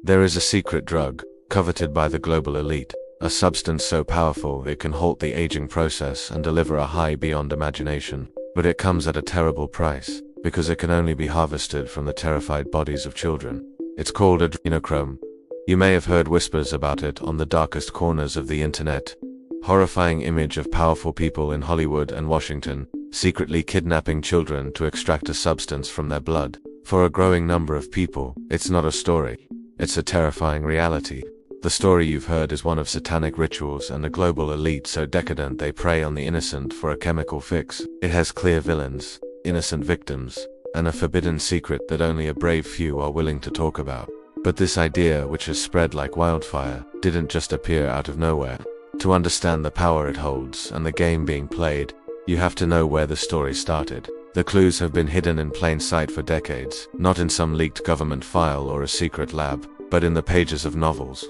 There is a secret drug, coveted by the global elite, a substance so powerful it can halt the aging process and deliver a high beyond imagination. But it comes at a terrible price, because it can only be harvested from the terrified bodies of children. It's called Adrenochrome. You may have heard whispers about it on the darkest corners of the internet. Horrifying image of powerful people in Hollywood and Washington, secretly kidnapping children to extract a substance from their blood. For a growing number of people, it's not a story. It's a terrifying reality. The story you've heard is one of satanic rituals and a global elite so decadent they prey on the innocent for a chemical fix. It has clear villains, innocent victims, and a forbidden secret that only a brave few are willing to talk about. But this idea, which has spread like wildfire, didn't just appear out of nowhere. To understand the power it holds and the game being played, you have to know where the story started. The clues have been hidden in plain sight for decades, not in some leaked government file or a secret lab, but in the pages of novels.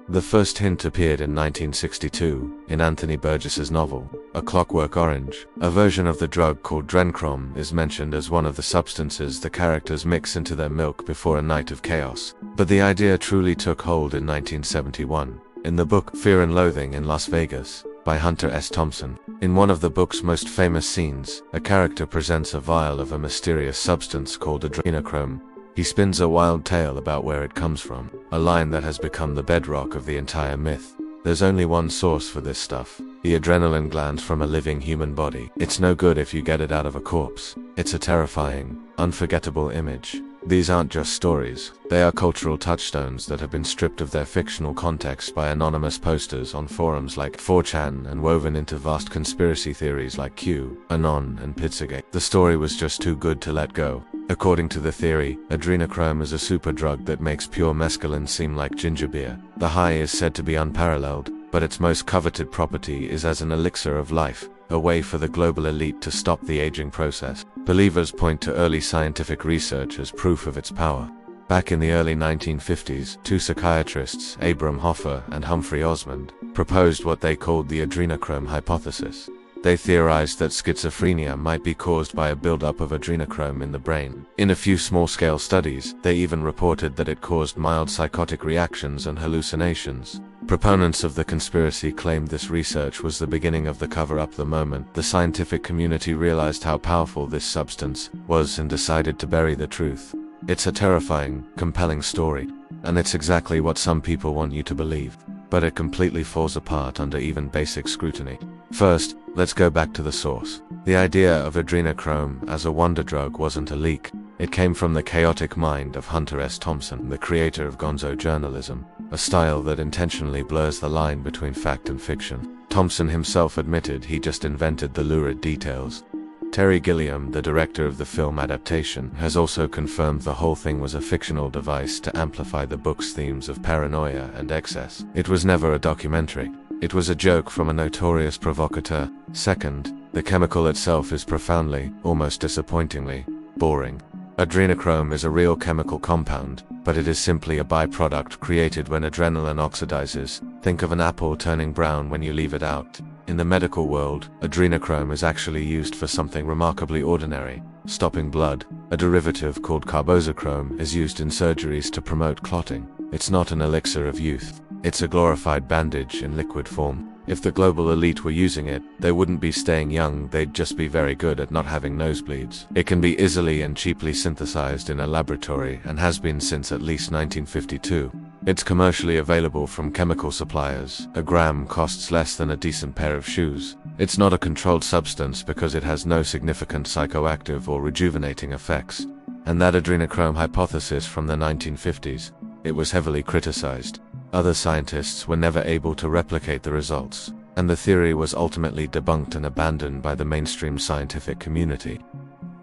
The first hint appeared in 1962, in Anthony Burgess's novel, A Clockwork Orange. A version of the drug called Adrenochrome is mentioned as one of the substances the characters mix into their milk before a night of chaos. But the idea truly took hold in 1971, in the book Fear and Loathing in Las Vegas, by Hunter S. Thompson. In one of the book's most famous scenes, a character presents a vial of a mysterious substance called Adrenochrome. He spins a wild tale about where it comes from, a line that has become the bedrock of the entire myth. There's only one source for this stuff, the adrenaline gland from a living human body. It's no good if you get it out of a corpse. It's a terrifying, unforgettable image. These aren't just stories, they are cultural touchstones that have been stripped of their fictional context by anonymous posters on forums like 4chan and woven into vast conspiracy theories like Q, Anon, and Pizzagate. The story was just too good to let go. According to the theory, Adrenochrome is a super drug that makes pure mescaline seem like ginger beer. The high is said to be unparalleled, but its most coveted property is as an elixir of life, a way for the global elite to stop the aging process. Believers point to early scientific research as proof of its power. Back in the early 1950s, two psychiatrists, Abram Hoffer and Humphrey Osmond, proposed what they called the adrenochrome hypothesis. They theorized that schizophrenia might be caused by a buildup of adrenochrome in the brain. In a few small-scale studies, they even reported that it caused mild psychotic reactions and hallucinations. Proponents of the conspiracy claimed this research was the beginning of the cover-up. The moment the scientific community realized how powerful this substance was and decided to bury the truth. It's a terrifying, compelling story, and it's exactly what some people want you to believe. But it completely falls apart under even basic scrutiny. First, let's go back to the source. The idea of adrenochrome as a wonder drug wasn't a leak. It came from the chaotic mind of Hunter S. Thompson, the creator of gonzo journalism, a style that intentionally blurs the line between fact and fiction. Thompson himself admitted he just invented the lurid details. Terry Gilliam, the director of the film adaptation, has also confirmed the whole thing was a fictional device to amplify the book's themes of paranoia and excess. It was never a documentary. It was a joke from a notorious provocateur. Second, the chemical itself is profoundly, almost disappointingly, boring. Adrenochrome is a real chemical compound, but it is simply a byproduct created when adrenaline oxidizes. Think of an apple turning brown when you leave it out. In the medical world, adrenochrome is actually used for something remarkably ordinary, stopping blood. A derivative called Carbazochrome is used in surgeries to promote clotting. It's not an elixir of youth. It's a glorified bandage in liquid form. If the global elite were using it, they wouldn't be staying young, they'd just be very good at not having nosebleeds. It can be easily and cheaply synthesized in a laboratory and has been since at least 1952. It's commercially available from chemical suppliers. A gram costs less than a decent pair of shoes. It's not a controlled substance because it has no significant psychoactive or rejuvenating effects. And that adrenochrome hypothesis from the 1950s, it was heavily criticized. Other scientists were never able to replicate the results, and the theory was ultimately debunked and abandoned by the mainstream scientific community.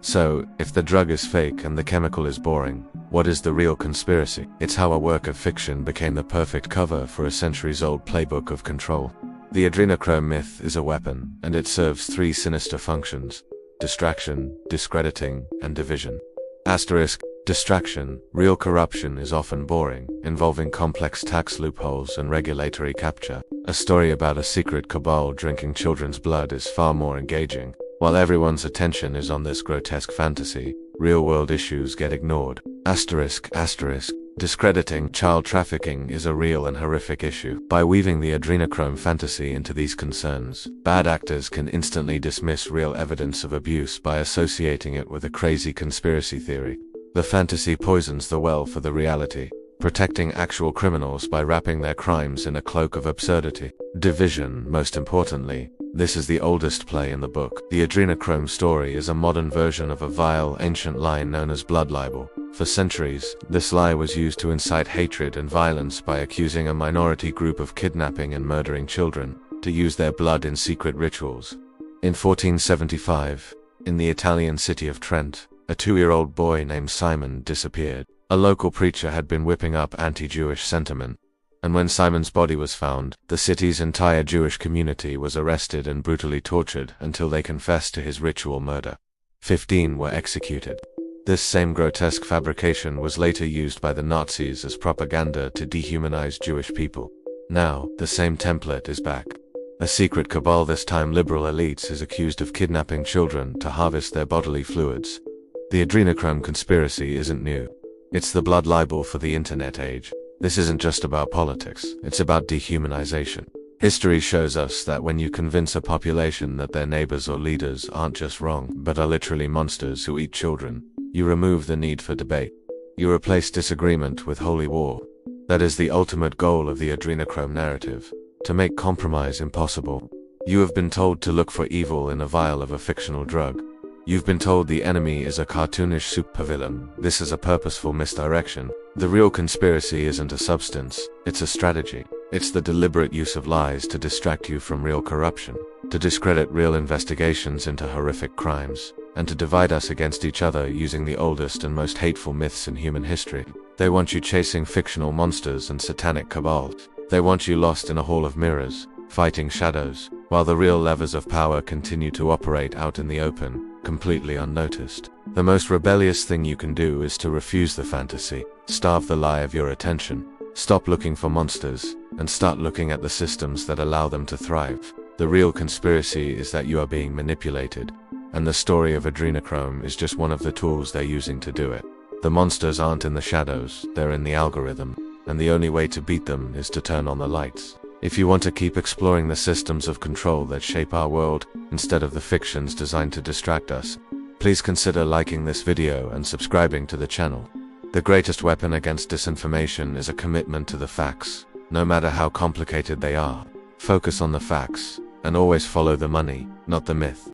So, if the drug is fake and the chemical is boring, what is the real conspiracy? It's how a work of fiction became the perfect cover for a centuries-old playbook of control. The adrenochrome myth is a weapon, and it serves three sinister functions: distraction, discrediting, and division. Asterisk. Distraction. Real corruption is often boring, involving complex tax loopholes and regulatory capture. A story about a secret cabal drinking children's blood is far more engaging. While everyone's attention is on this grotesque fantasy, real-world issues get ignored. Asterisk. Discrediting child trafficking is a real and horrific issue. By weaving the adrenochrome fantasy into these concerns, bad actors can instantly dismiss real evidence of abuse by associating it with a crazy conspiracy theory. The fantasy poisons the well for the reality, protecting actual criminals by wrapping their crimes in a cloak of absurdity. Division, most importantly. This is the oldest play in the book. The Adrenochrome story is a modern version of a vile, ancient lie known as blood libel. For centuries, this lie was used to incite hatred and violence by accusing a minority group of kidnapping and murdering children, to use their blood in secret rituals. In 1475, in the Italian city of Trent, a 2-year-old boy named Simon disappeared. A local preacher had been whipping up anti-Jewish sentiment, and when Simon's body was found, the city's entire Jewish community was arrested and brutally tortured until they confessed to his ritual murder. 15 were executed. This same grotesque fabrication was later used by the Nazis as propaganda to dehumanize Jewish people. Now, the same template is back. A secret cabal, this time liberal elites, is accused of kidnapping children to harvest their bodily fluids. The Adrenochrome conspiracy isn't new. It's the blood libel for the internet age. This isn't just about politics, it's about dehumanization. History shows us that when you convince a population that their neighbors or leaders aren't just wrong, but are literally monsters who eat children, you remove the need for debate. You replace disagreement with holy war. That is the ultimate goal of the Adrenochrome narrative, to make compromise impossible. You have been told to look for evil in a vial of a fictional drug. You've been told the enemy is a cartoonish supervillain. This is a purposeful misdirection. The real conspiracy isn't a substance, it's a strategy. It's the deliberate use of lies to distract you from real corruption, to discredit real investigations into horrific crimes, and to divide us against each other using the oldest and most hateful myths in human history. They want you chasing fictional monsters and satanic cabals. They want you lost in a hall of mirrors, fighting shadows, while the real levers of power continue to operate out in the open, completely unnoticed. The most rebellious thing you can do is to refuse the fantasy, starve the lie of your attention, stop looking for monsters, and start looking at the systems that allow them to thrive. The real conspiracy is that you are being manipulated, and the story of Adrenochrome is just one of the tools they're using to do it. The monsters aren't in the shadows, they're in the algorithm, and the only way to beat them is to turn on the lights. If you want to keep exploring the systems of control that shape our world, instead of the fictions designed to distract us, please consider liking this video and subscribing to the channel. The greatest weapon against disinformation is a commitment to the facts, no matter how complicated they are. Focus on the facts, and always follow the money, not the myth.